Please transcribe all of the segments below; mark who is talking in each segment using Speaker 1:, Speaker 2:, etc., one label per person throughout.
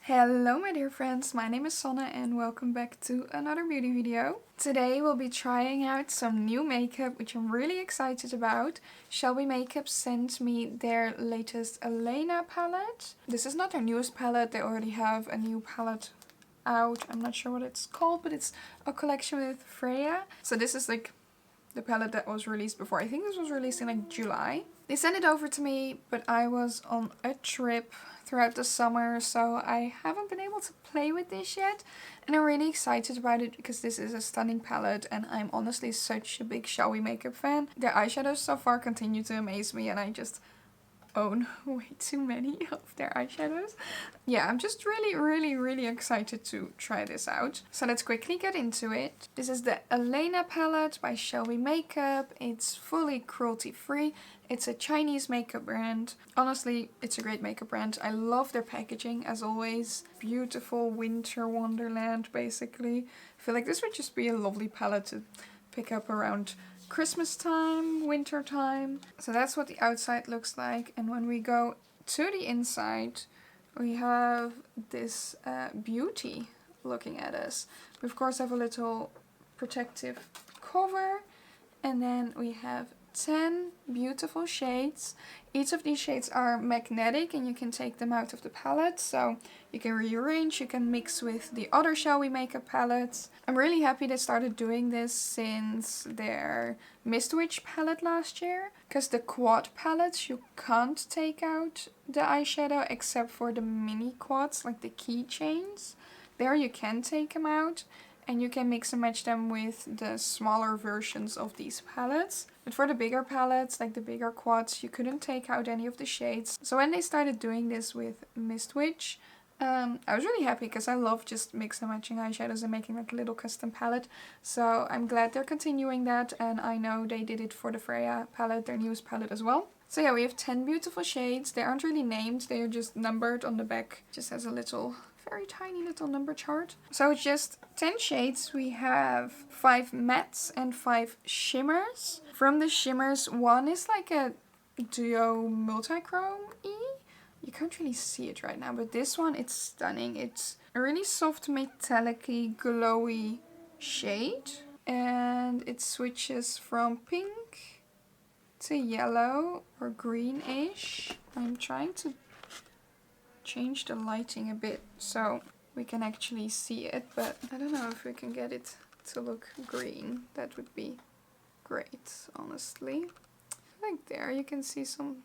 Speaker 1: Hello my dear friends, my name is Sanne and welcome back to another beauty video. Today we'll be trying out some new makeup which I'm really excited about. ShellWeMakeup sent me their latest Elaina palette. This is not their newest palette, they already have a new palette out. I'm not sure what it's called, but it's a collection with Freya. So this is like the palette that was released before. I think this was released in like July. They sent it over to me, but I was on a trip throughout the summer, so I haven't been able to play with this yet. And I'm really excited about it because this is a stunning palette and I'm honestly such a big ShellWeMakeup fan. Their eyeshadows so far continue to amaze me and I just own way too many of their eyeshadows. Yeah, I'm just really excited to try this out. So let's quickly get into it. This is the Elaina palette by ShellWeMakeup. It's fully cruelty free. It's a Chinese makeup brand. Honestly, it's a great makeup brand. I love their packaging as always. Beautiful winter wonderland basically. I feel like this would just be a lovely palette to pick up around Christmas time, winter time. So that's what the outside looks like. And when we go to the inside, we have this beauty looking at us. We of course have a little protective cover. And then we have 10 beautiful shades. Each of these shades are magnetic and you can take them out of the palette. So you can rearrange, you can mix with the other ShellWeMakeup palettes. I'm really happy they started doing this since their Mist Witch palette last year. Because the quad palettes you can't take out the eyeshadow except for the mini quads, like the keychains. There you can take them out. And you can mix and match them with the smaller versions of these palettes. But for the bigger palettes, like the bigger quads, you couldn't take out any of the shades. So when they started doing this with Mist Witch, I was really happy because I love just mix and matching eyeshadows and making like a little custom palette. So I'm glad they're continuing that, and I know they did it for the Freya palette, their newest palette as well. So yeah, we have 10 beautiful shades. They aren't really named, they are just numbered on the back. Just has a little very tiny little number chart. So it's just 10 shades. We have 5 mattes and 5 shimmers. From the shimmers, one is like a duo multichrome-y. You can't really see it right now, but this one, it's stunning. It's a really soft metallic-y, glowy shade. And it switches from pink to yellow or greenish. I'm trying to change the lighting a bit so we can actually see it, but I don't know if we can get it to look green. That would be great, honestly. Like there you can see some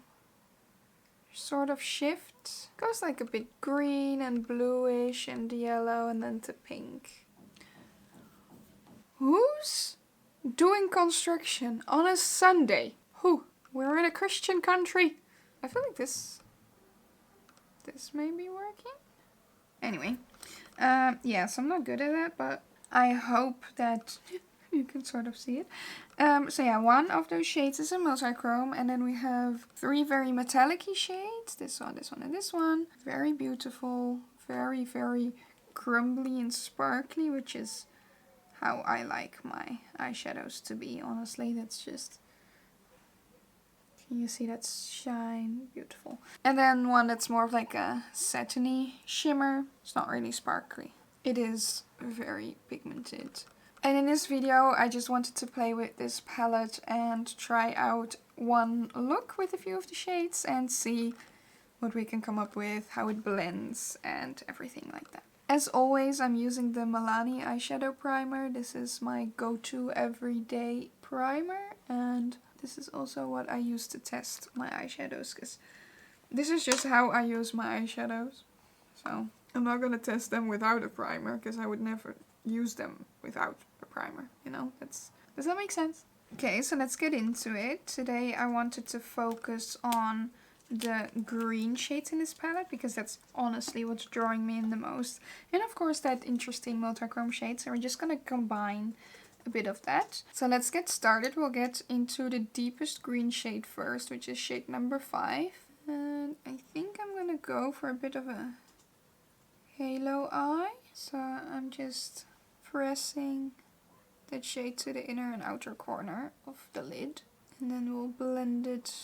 Speaker 1: sort of shift. Goes like a bit green and bluish and yellow and then to pink. Who's doing construction on a Sunday? Who? We're in a Christian country. I feel like this may be working. Anyway, yeah, so I'm not good at that, but I hope that you can sort of see it. So yeah, one of those shades is a multichrome, and then we have 3 very metallic-y shades. This one, and this one. Very beautiful, very crumbly and sparkly, which is how I like my eyeshadows to be, honestly. That's just... You see that shine? Beautiful. And then one that's more of like a satiny shimmer. It's not really sparkly. It is very pigmented. And in this video, I just wanted to play with this palette and try out one look with a few of the shades and see what we can come up with, how it blends and everything like that. As always, I'm using the Milani eyeshadow primer. This is my go-to everyday primer, and this is also what I use to test my eyeshadows, because this is just how I use my eyeshadows. So I'm not going to test them without a primer, because I would never use them without a primer, you know? Does that make sense? Okay, so let's get into it. Today I wanted to focus on the green shades in this palette, because that's honestly what's drawing me in the most. And of course that interesting multichrome shade, so we're just going to combine a bit of that. So let's get started. We'll get into the deepest green shade first, which is shade number 5. And I think I'm gonna go for a bit of a halo eye. So I'm just pressing that shade to the inner and outer corner of the lid. And then we'll blend it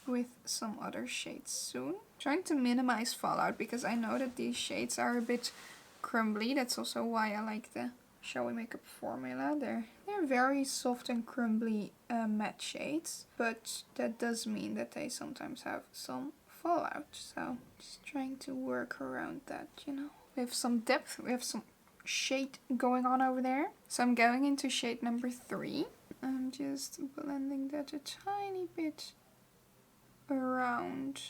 Speaker 1: with some other shades soon. Trying to minimize fallout because I know that these shades are a bit crumbly. That's also why I like the ShellWeMakeup formula. They're very soft and crumbly matte shades, but that does mean that they sometimes have some fallout. So just trying to work around that, you know. We have some depth, we have some shade going on over there. So I'm going into shade number 3. I'm just blending that a tiny bit around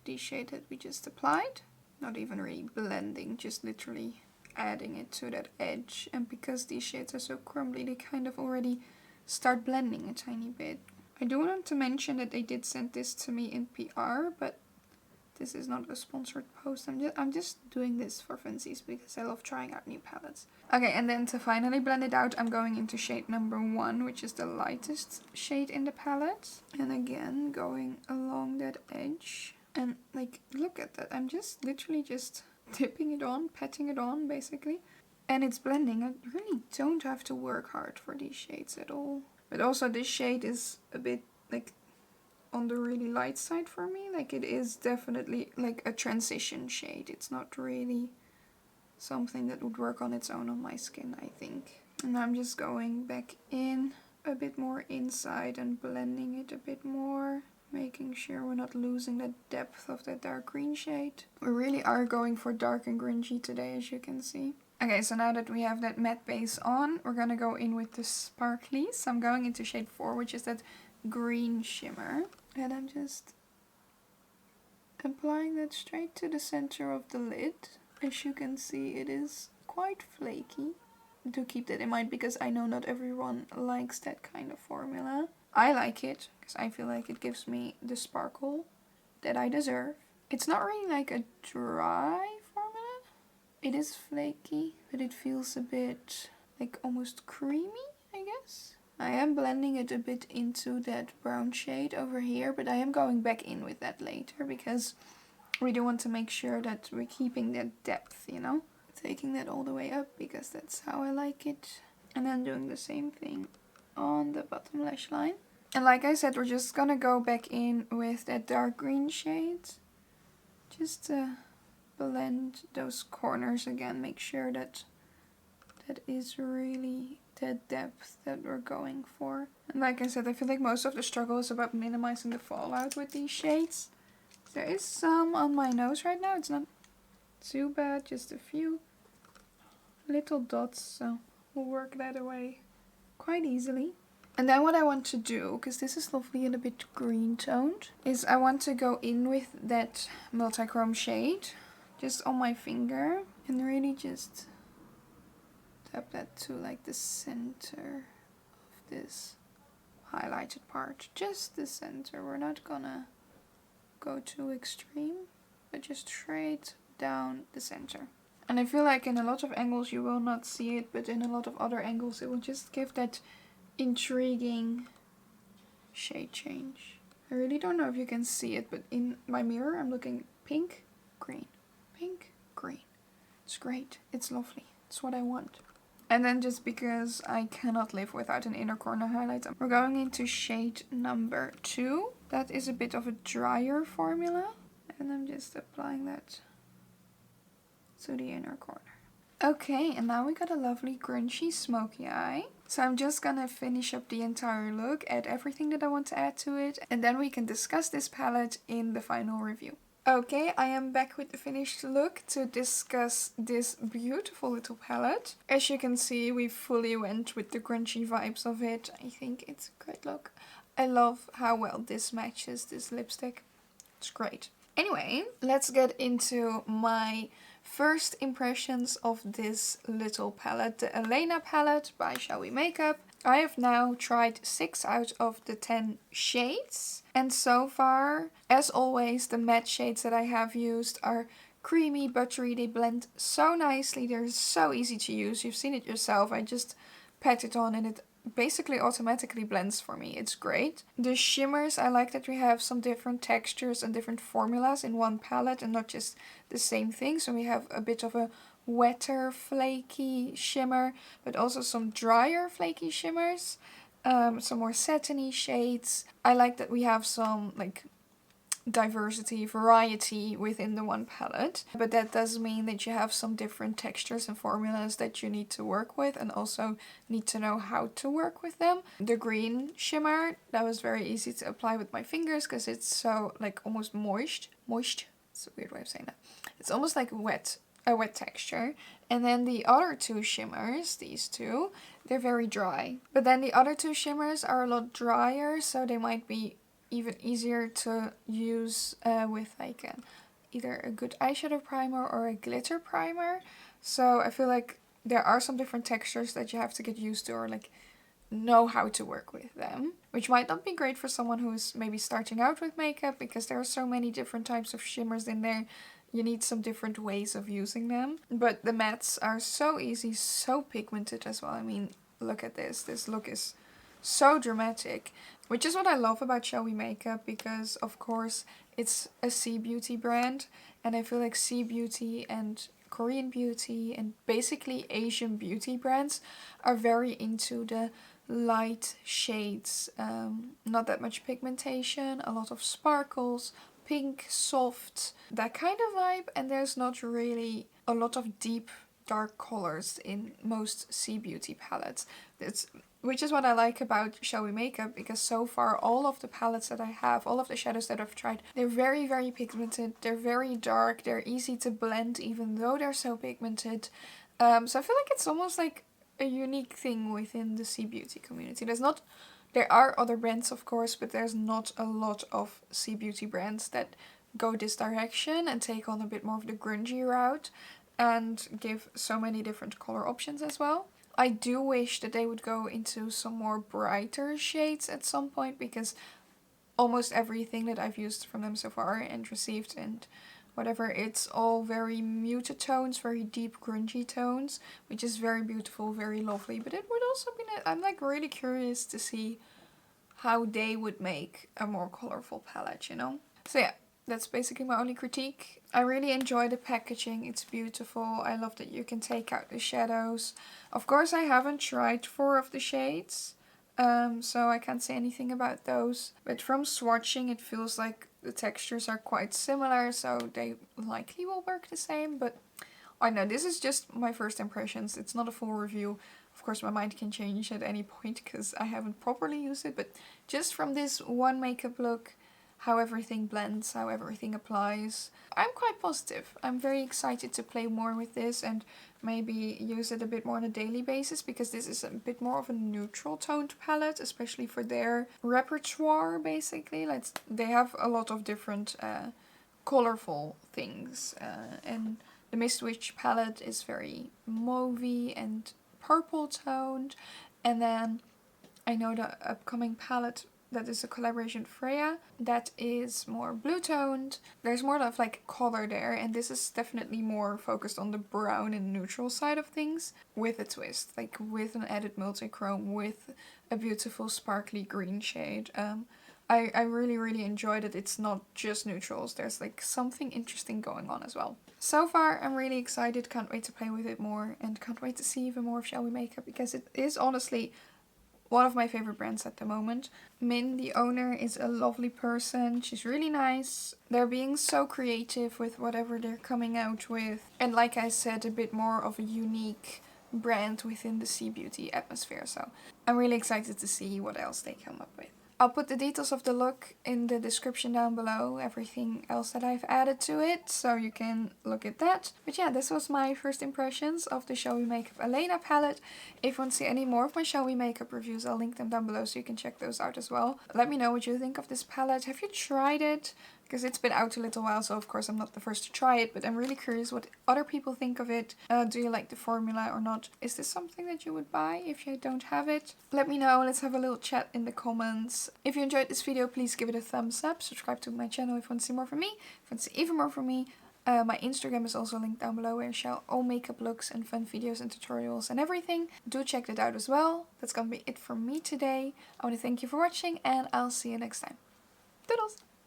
Speaker 1: the shade that we just applied. Not even really blending, just literally adding it to that edge. And because these shades are so crumbly, they kind of already start blending a tiny bit. I do want to mention that they did send this to me in PR, but this is not a sponsored post. I'm just doing this for funsies because I love trying out new palettes. Okay, and then to finally blend it out, I'm going into shade number 1, which is the lightest shade in the palette. And again, going along that edge. And like, look at that. I'm just literally just tipping it on, patting it on, basically. And it's blending. I really don't have to work hard for these shades at all. But also this shade is a bit like on the really light side for me. Like, it is definitely like a transition shade. It's not really something that would work on its own on my skin, I think. And I'm just going back in a bit more inside and blending it a bit more, making sure we're not losing the depth of that dark green shade. We really are going for dark and grungy today, as you can see. Okay, so now that we have that matte base on, we're gonna go in with the sparklies. So I'm going into shade 4, which is that green shimmer. And I'm just applying that straight to the center of the lid. As you can see, it is quite flaky. Do keep that in mind because I know not everyone likes that kind of formula. I like it because I feel like it gives me the sparkle that I deserve. It's not really like a dry formula. It is flaky, but it feels a bit like almost creamy, I guess. I am blending it a bit into that brown shade over here, but I am going back in with that later because we do want to make sure that we're keeping that depth, you know? Taking that all the way up because that's how I like it. And then doing the same thing on the bottom lash line. And like I said, we're just gonna go back in with that dark green shade. Just to blend those corners again. Make sure that that is really the depth that we're going for. And like I said, I feel like most of the struggle is about minimizing the fallout with these shades. There is some on my nose right now. It's not too bad, just a few little dots, so we'll work that away quite easily. And then what I want to do, because this is lovely and a bit green toned, is I want to go in with that multichrome shade just on my finger and really just tap that to like the center of this highlighted part. Just the center. We're not gonna go too extreme, but just straight down the center. And I feel like in a lot of angles you will not see it, but in a lot of other angles it will just give that intriguing shade change. I really don't know if you can see it, but in my mirror I'm looking pink, green, pink, green. It's great. It's lovely. It's what I want. And then just because I cannot live without an inner corner highlight, we're going into shade number 2. That is a bit of a drier formula. And I'm just applying that to the inner corner. Okay, and now we got a lovely grungy smoky eye. So I'm just gonna finish up the entire look, add everything that I want to add to it, and then we can discuss this palette in the final review. Okay, I am back with the finished look to discuss this beautiful little palette. As you can see, we fully went with the grungy vibes of it. I think it's a great look. I love how well this matches this lipstick. It's great. Anyway, let's get into my first impressions of this little palette, the Elaina palette by ShellWeMakeup. I have now tried 6 out of the 10 shades, and so far, as always, the matte shades that I have used are creamy, buttery. They blend so nicely. They're so easy to use. You've seen it yourself. I just pat it on and it basically automatically blends for me. It's great. The shimmers, I like that we have some different textures and different formulas in one palette and not just the same thing. So we have a bit of a wetter, flaky shimmer, but also some drier, flaky shimmers. Some more satiny shades. I like that we have some like diversity, variety within the one palette. But that does mean that you have some different textures and formulas that you need to work with, and also need to know how to work with them. The green shimmer, that was very easy to apply with my fingers because it's so like almost moist. It's a weird way of saying that. It's almost like a wet texture. And then the other two shimmers, these two, they're very dry. But then the other two shimmers are a lot drier, so they might be even easier to use with like either a good eyeshadow primer or a glitter primer. So I feel like there are some different textures that you have to get used to, or like know how to work with them, which might not be great for someone who is maybe starting out with makeup, because there are so many different types of shimmers in there. You need some different ways of using them. But the mattes are so easy, so pigmented as well. I mean, look at this. This look is so dramatic, which is what I love about ShellWeMakeup, because of course it's a C beauty brand, and I feel like C beauty and Korean beauty and basically Asian beauty brands are very into the light shades, not that much pigmentation, a lot of sparkles, pink, soft, that kind of vibe, and there's not really a lot of deep dark colors in most C beauty palettes. Which is what I like about ShellWeMakeup, because so far all of the palettes that I have, all of the shadows that I've tried, they're very, very pigmented, they're very dark, they're easy to blend even though they're so pigmented. So I feel like it's almost like a unique thing within the C beauty community. There are other brands of course, but there's not a lot of C beauty brands that go this direction and take on a bit more of the grungy route and give so many different color options as well. I do wish that they would go into some more brighter shades at some point, because almost everything that I've used from them so far and received and whatever, it's all very muted tones, very deep grungy tones, which is very beautiful, very lovely. But it would also be, I'm like really curious to see how they would make a more colorful palette, you know? So yeah, that's basically my only critique. I really enjoy the packaging, it's beautiful. I love that you can take out the shadows. Of course I haven't tried 4 of the shades, so I can't say anything about those. But from swatching it feels like the textures are quite similar, so they likely will work the same. But I know this is just my first impressions, it's not a full review. Of course my mind can change at any point because I haven't properly used it, but just from this one makeup look, how everything blends, how everything applies, I'm quite positive. I'm very excited to play more with this and maybe use it a bit more on a daily basis, because this is a bit more of a neutral toned palette, especially for their repertoire basically. They have a lot of different colorful things, and the Mist Witch palette is very mauvey and purple toned, and then I know the upcoming palette that is a collaboration with Freya, that is more blue toned. There's more of like color there, and this is definitely more focused on the brown and neutral side of things, with a twist, like with an added multichrome, with a beautiful sparkly green shade. I really enjoyed it. It's not just neutrals, there's like something interesting going on as well. So far I'm really excited, can't wait to play with it more, and can't wait to see even more of ShellWeMakeup, because it is honestly one of my favorite brands at the moment. Min, the owner, is a lovely person. She's really nice. They're being so creative with whatever they're coming out with. And like I said, a bit more of a unique brand within the C beauty atmosphere. So I'm really excited to see what else they come up with. I'll put the details of the look in the description down below, everything else that I've added to it, so you can look at that. But yeah, this was my first impressions of the ShellWeMakeup Elaina palette. If you want to see any more of my ShellWeMakeup reviews, I'll link them down below so you can check those out as well. Let me know what you think of this palette. Have you tried it? Because it's been out a little while, so of course I'm not the first to try it, but I'm really curious what other people think of it. Do you like the formula or not? Is this something that you would buy if you don't have it? Let me know, let's have a little chat in the comments. If you enjoyed this video, please give it a thumbs up, subscribe to my channel if you want to see more from me. If you want to see even more from me, my Instagram is also linked down below, where I share all makeup looks and fun videos and tutorials and everything. Do check that out as well. That's gonna be it from me today. I want to thank you for watching, and I'll see you next time. Toodles!